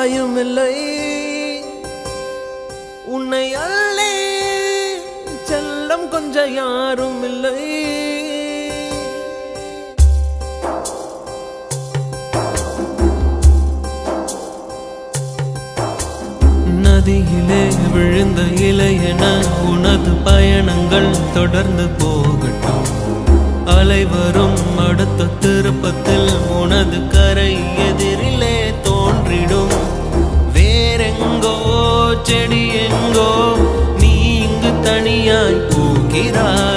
தாயும் இல்லை, உன்னை அல்லே செல்லம் கொஞ்சம் யாரும் இல்லை. நதியிலே விழுந்த இலையென உனது பயணங்கள் தொடர்ந்து போகட்டும். அலை வரும் அடுத்த திருப்பத்தில் உனது கரை எதிரிலே தோன்றிடும். வேறெங்கோ செடி எங்கோ நீ இங்கு தனியாய் போகிறாய்.